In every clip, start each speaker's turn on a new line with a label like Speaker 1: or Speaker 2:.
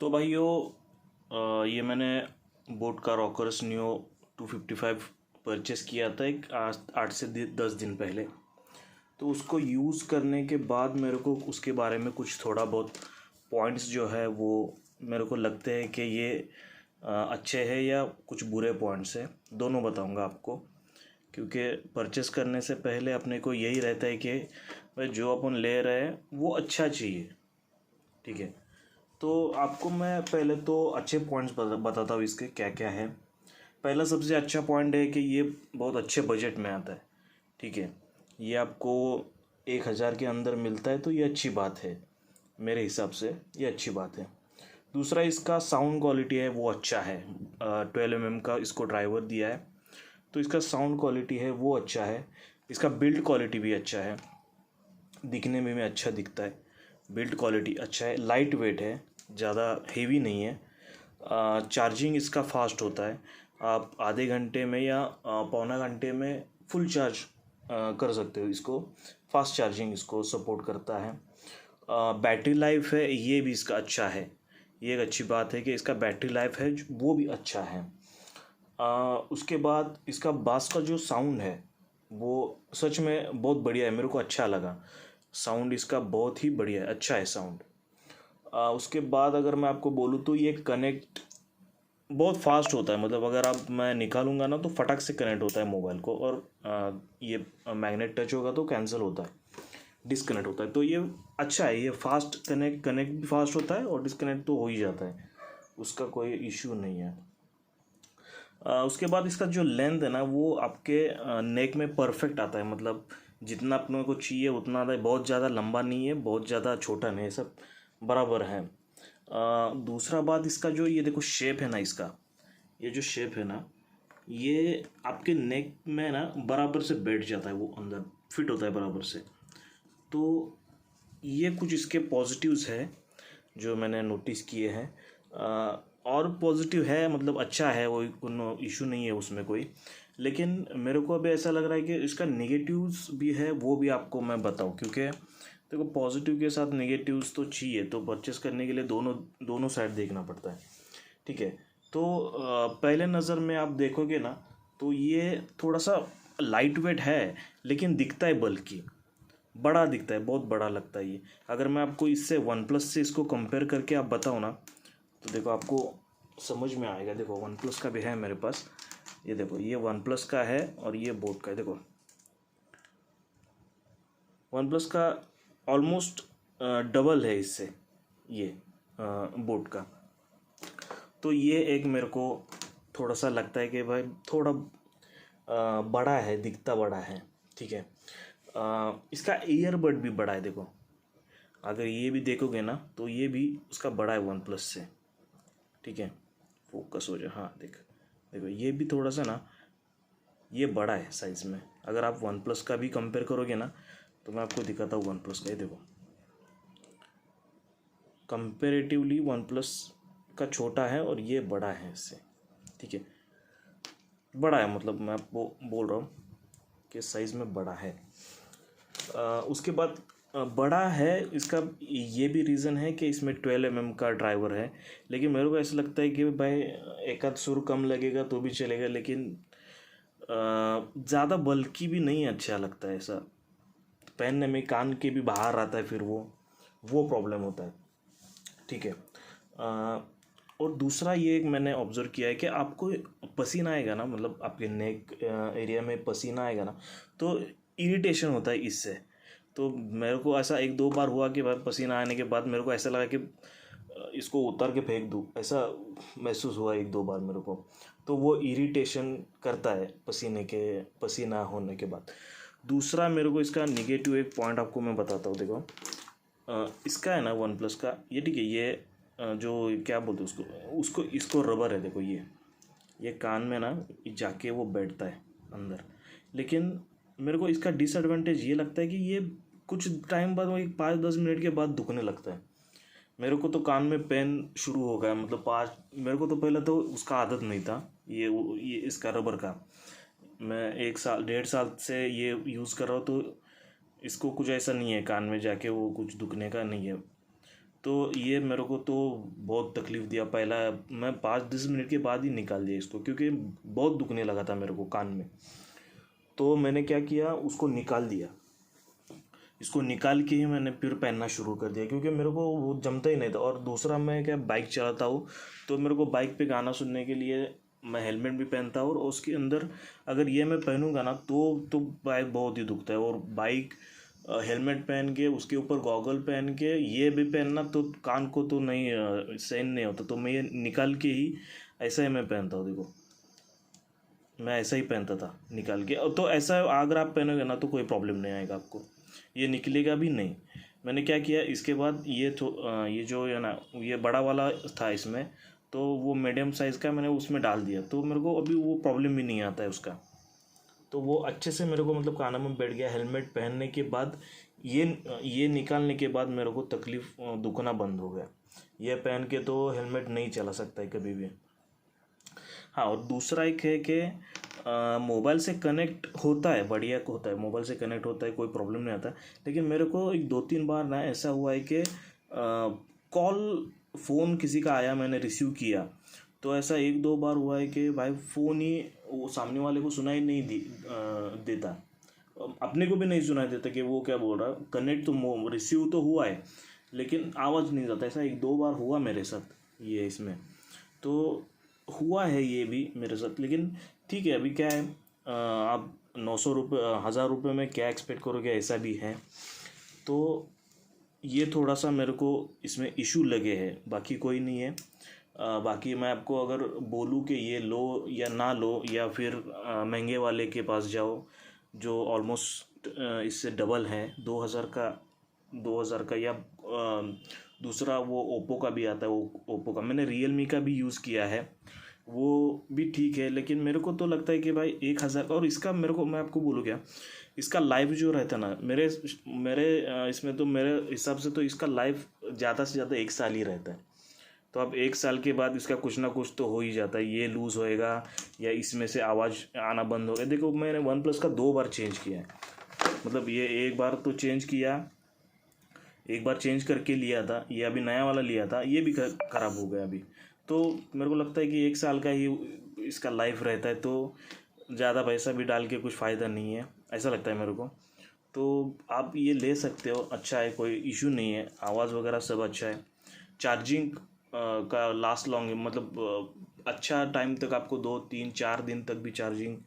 Speaker 1: तो भाइयों, ये मैंने बोट का रॉकर्स नियो 255 परचेस किया था एक 8 से 10 दिन पहले। तो उसको यूज़ करने के बाद मेरे को उसके बारे में कुछ थोड़ा बहुत पॉइंट्स जो है वो मेरे को लगते हैं कि ये अच्छे हैं या कुछ बुरे पॉइंट्स हैं, दोनों बताऊंगा आपको। क्योंकि परचेस करने से पहले अपने को यही रहता है कि भाई जो अपन ले रहे हैं वो अच्छा चाहिए। ठीक है, तो आपको मैं पहले तो अच्छे पॉइंट्स बताता हूँ इसके क्या क्या है। पहला सबसे अच्छा पॉइंट है कि ये बहुत अच्छे बजट में आता है। ठीक है, ये आपको 1,000 के अंदर मिलता है, तो ये अच्छी बात है। मेरे हिसाब से ये अच्छी बात है। दूसरा, इसका साउंड क्वालिटी है वो अच्छा है। 12 mm का इसको ड्राइवर दिया है, तो इसका साउंड क्वालिटी है वो अच्छा है। इसका बिल्ड क्वालिटी भी अच्छा है, दिखने में भी अच्छा दिखता है। बिल्ड क्वालिटी अच्छा है, लाइट वेट है, ज़्यादा हेवी नहीं है। चार्जिंग इसका फास्ट होता है। आप आधे घंटे में या पौना घंटे में फुल चार्ज कर सकते हो इसको। फास्ट चार्जिंग इसको सपोर्ट करता है। बैटरी लाइफ है ये भी इसका अच्छा है। ये एक अच्छी बात है कि इसका बैटरी लाइफ है वो भी अच्छा है। उसके बाद इसका बास का जो साउंड है वो सच में बहुत बढ़िया है, मेरे को अच्छा लगा। साउंड इसका बहुत ही बढ़िया है, अच्छा है साउंड। उसके बाद अगर मैं आपको बोलूँ तो ये कनेक्ट बहुत फास्ट होता है। मतलब अगर आप मैं निकालूंगा ना तो फटाक से कनेक्ट होता है मोबाइल को, और ये मैग्नेट टच होगा तो कैंसिल होता है, डिस्कनेक्ट होता है। तो ये अच्छा है, ये फास्ट कनेक्ट भी फास्ट होता है और डिस्कनेक्ट तो हो ही जाता है, उसका कोई इश्यू नहीं है। उसके बाद इसका जो लेंथ है ना वो आपके नेक में परफेक्ट आता है। मतलब जितना अपने को चाहिए उतना आता है, बहुत ज़्यादा लंबा नहीं है, बहुत ज़्यादा छोटा नहीं है, सब बराबर है। दूसरा बात, इसका जो ये देखो शेप है ना, इसका ये जो शेप है ना ये आपके नेक में ना बराबर से बैठ जाता है, वो अंदर फिट होता है बराबर से। तो ये कुछ इसके पॉजिटिव्स है जो मैंने नोटिस किए हैं। और पॉजिटिव है, मतलब अच्छा है, वो कोनो इशू नहीं है उसमें कोई। लेकिन मेरे को अभी ऐसा लग रहा है कि इसका नेगेटिव्स भी है, वो भी आपको मैं बताऊं। क्योंकि देखो, पॉजिटिव के साथ नेगेटिव्स तो चाहिए, तो परचेस करने के लिए दोनों दोनों साइड देखना पड़ता है। ठीक है, तो पहले नज़र में आप देखोगे ना तो ये थोड़ा सा लाइट वेट है, लेकिन दिखता है बल्कि बड़ा दिखता है, बहुत बड़ा लगता है ये। अगर मैं आपको इससे वन प्लस से इसको कंपेयर करके आप बताऊँ ना तो देखो आपको समझ में आएगा। देखो वन प्लस का भी है मेरे पास, ये देखो, ये वन प्लस का है और ये बोट का है। देखो वन प्लस का ऑलमोस्ट डबल है इससे, ये बोट का। तो ये एक मेरे को थोड़ा सा लगता है कि भाई थोड़ा बड़ा है, दिखता बड़ा है। ठीक है, इसका ईयरबड भी बड़ा है। देखो अगर ये भी देखोगे ना तो ये भी उसका बड़ा है वन प्लस से। ठीक है, फोकस हो जाए, हाँ देख, देखो ये भी थोड़ा सा ना ये बड़ा है साइज़ में। अगर आप वन प्लस का भी कंपेयर करोगे ना तो मैं आपको दिखाता हूँ वन प्लस का। ये देखो कंपेरेटिवली वन प्लस का छोटा है और ये बड़ा है इससे। ठीक है, बड़ा है, मतलब मैं आपको बोल रहा हूँ कि साइज़ में बड़ा है। उसके बाद बड़ा है इसका ये भी रीज़न है कि इसमें 12 mm का ड्राइवर है। लेकिन मेरे को ऐसा लगता है कि भाई एक आध सुर कम लगेगा तो भी चलेगा, लेकिन ज़्यादा बल्कि भी नहीं अच्छा लगता है ऐसा। पहनने में कान के भी बाहर आता है, फिर वो प्रॉब्लम होता है। ठीक है, और दूसरा ये एक मैंने ऑब्ज़र्व किया है कि आपको पसीना आएगा ना, मतलब आपके नेक एरिया में पसीना आएगा ना तो इरिटेशन होता है इससे। तो मेरे को ऐसा एक दो बार हुआ कि भाई पसीना आने के बाद मेरे को ऐसा लगा कि इसको उतार के फेंक दूँ, ऐसा महसूस हुआ एक दो बार मेरे को। तो वो इरिटेशन करता है पसीना होने के बाद। दूसरा मेरे को इसका निगेटिव एक पॉइंट आपको मैं बताता हूँ। देखो इसका है ना वन प्लस का ये, ठीक है, ये जो क्या बोलते हैं उसको उसको इसको रबर है। देखो ये कान में ना जाके वो बैठता है अंदर। लेकिन मेरे को इसका डिसएडवांटेज ये लगता है कि ये कुछ टाइम बाद, वही 5-10 मिनट के बाद दुखने लगता है। मेरे को तो कान में पेन शुरू हो गया, मतलब मेरे को तो पहले तो उसका आदत नहीं था, ये इसका रबर का। मैं 1 साल 1.5 साल से ये यूज़ कर रहा हूँ, तो इसको कुछ ऐसा नहीं है, कान में जाके वो कुछ दुखने का नहीं है। तो ये मेरे को तो बहुत तकलीफ़ दिया। पहला मैं 5-10 मिनट के बाद ही निकाल दिया इसको, क्योंकि बहुत दुखने लगा था मेरे को कान में। तो मैंने क्या किया, उसको निकाल दिया। इसको निकाल के ही मैंने फिर पहनना शुरू कर दिया, क्योंकि मेरे को वो जमता ही नहीं था। और दूसरा, मैं क्या बाइक चलाता हूँ, तो मेरे को बाइक पे गाना सुनने के लिए मैं हेलमेट भी पहनता हूँ, और उसके अंदर अगर ये मैं पहनूंगा ना तो बाइक बहुत ही दुखता है। और बाइक हेलमेट पहन के उसके ऊपर गॉगल पहन के ये भी पहनना तो कान को तो नहीं सहन नहीं होता। तो मैं ये निकाल के ही ऐसा ही मैं पहनता हूँ। देखो, मैं ऐसा ही पहनता था निकाल के। तो ऐसा अगर आप पहनोगे ना तो कोई प्रॉब्लम नहीं आएगा आपको, ये निकलेगा भी नहीं। मैंने क्या किया, इसके बाद ये जो है ना, ये बड़ा वाला था इसमें, तो वो मीडियम साइज़ का मैंने उसमें डाल दिया। तो मेरे को अभी वो प्रॉब्लम भी नहीं आता है उसका। तो वो अच्छे से मेरे को मतलब कानों में बैठ गया। हेलमेट पहनने के बाद ये निकालने के बाद मेरे को तकलीफ दुखना बंद हो गया। ये पहन के तो हेलमेट नहीं चला सकता है कभी भी। हाँ, और दूसरा एक है कि मोबाइल से कनेक्ट होता है, बढ़िया होता है, मोबाइल से कनेक्ट होता है, कोई प्रॉब्लम नहीं आता। लेकिन मेरे को एक 2-3 बार ना ऐसा हुआ है कि फ़ोन किसी का आया, मैंने रिसीव किया, तो ऐसा 1-2 बार हुआ है कि भाई फ़ोन ही वो सामने वाले को सुनाई नहीं देता। अपने को भी नहीं सुनाई देता कि वो क्या बोल रहा। कनेक्ट तो रिसीव तो हुआ है, लेकिन आवाज़ नहीं जाता। ऐसा 1-2 बार हुआ मेरे साथ ये इसमें। तो हुआ है ये भी मेरे साथ। लेकिन ठीक है, अभी क्या है, आप 900 रुपये 1000 रुपये में क्या एक्सपेक्ट करोगे, ऐसा भी है। तो ये थोड़ा सा मेरे को इसमें इशू लगे हैं, बाकी कोई नहीं है। बाकी मैं आपको अगर बोलूँ कि ये लो या ना लो, या फिर महंगे वाले के पास जाओ जो ऑलमोस्ट इससे डबल है, 2000 का, या दूसरा वो ओप्पो का भी आता है। वो ओप्पो का मैंने रियलमी का भी यूज़ किया है, वो भी ठीक है। लेकिन मेरे को तो लगता है कि भाई 1000 का, और इसका मेरे को, मैं आपको बोलूँ क्या, इसका लाइफ जो रहता है ना, मेरे मेरे इसमें तो मेरे हिसाब से तो इसका लाइफ ज़्यादा से ज़्यादा 1 साल ही रहता है। तो अब 1 साल के बाद इसका कुछ ना कुछ तो हो ही जाता है, ये लूज़ होएगा या इसमें से आवाज़ आना बंद हो गया। देखो, मैंने वन प्लस का 2 बार चेंज किया है। मतलब ये एक बार तो चेंज किया, एक बार चेंज करके लिया था, ये अभी नया वाला लिया था, ये भी ख़राब हो गया अभी। तो मेरे को लगता है कि 1 साल का ही इसका लाइफ रहता है, तो ज़्यादा पैसा भी डाल के कुछ फ़ायदा नहीं है, ऐसा लगता है मेरे को। तो आप ये ले सकते हो, अच्छा है, कोई इशू नहीं है, आवाज़ वगैरह सब अच्छा है। चार्जिंग का लास्ट लॉन्ग, मतलब अच्छा टाइम तक आपको 2-3-4 दिन तक भी चार्जिंग,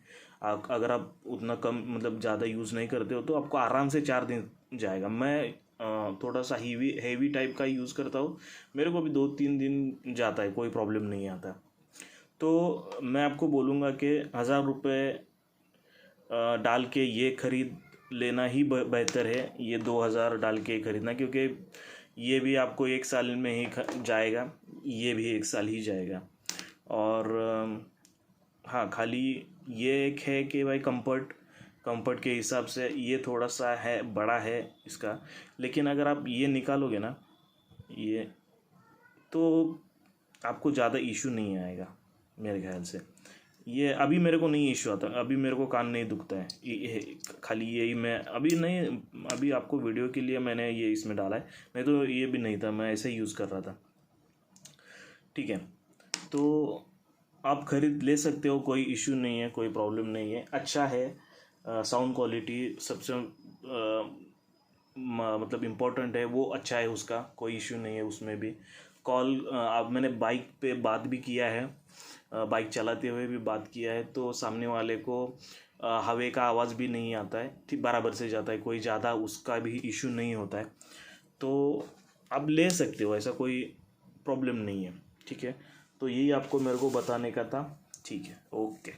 Speaker 1: अगर आप उतना कम मतलब ज़्यादा यूज़ नहीं करते हो तो आपको आराम से 4 दिन जाएगा। मैं थोड़ा सा हेवी टाइप का यूज़ करता हूँ, मेरे को भी 2-3 दिन जाता है, कोई प्रॉब्लम नहीं आता। तो मैं आपको बोलूँगा कि 1000 रुपये डाल के ये ख़रीद लेना ही बेहतर है, ये 2000 डाल के ख़रीदना, क्योंकि ये भी आपको 1 साल में ही जाएगा, ये भी 1 साल ही जाएगा। और हाँ, खाली ये एक है कि भाई कंफर्ट के हिसाब से ये थोड़ा सा है, बड़ा है इसका। लेकिन अगर आप ये निकालोगे ना, ये तो आपको ज़्यादा इशू नहीं आएगा मेरे ख्याल से। ये अभी मेरे को नहीं इशू आता, अभी मेरे को कान नहीं दुखता है, खाली यही मैं अभी नहीं, अभी आपको वीडियो के लिए मैंने ये इसमें डाला है, नहीं तो ये भी नहीं था, मैं ऐसे ही यूज़ कर रहा था। ठीक है, तो आप खरीद ले सकते हो, कोई इशू नहीं है, कोई प्रॉब्लम नहीं है, अच्छा है। साउंड क्वालिटी सबसे मतलब इम्पोर्टेंट है, वो अच्छा है उसका, कोई इशू नहीं है उसमें भी। कॉल, अब मैंने बाइक पे बात भी किया है, बाइक चलाते हुए भी बात किया है, तो सामने वाले को हवा का आवाज़ भी नहीं आता है, ठीक बराबर से जाता है, कोई ज़्यादा उसका भी इशू नहीं होता है। तो आप ले सकते हो, ऐसा कोई प्रॉब्लम नहीं है। ठीक है, तो यही आपको मेरे को बताने का था। ठीक है, ओके।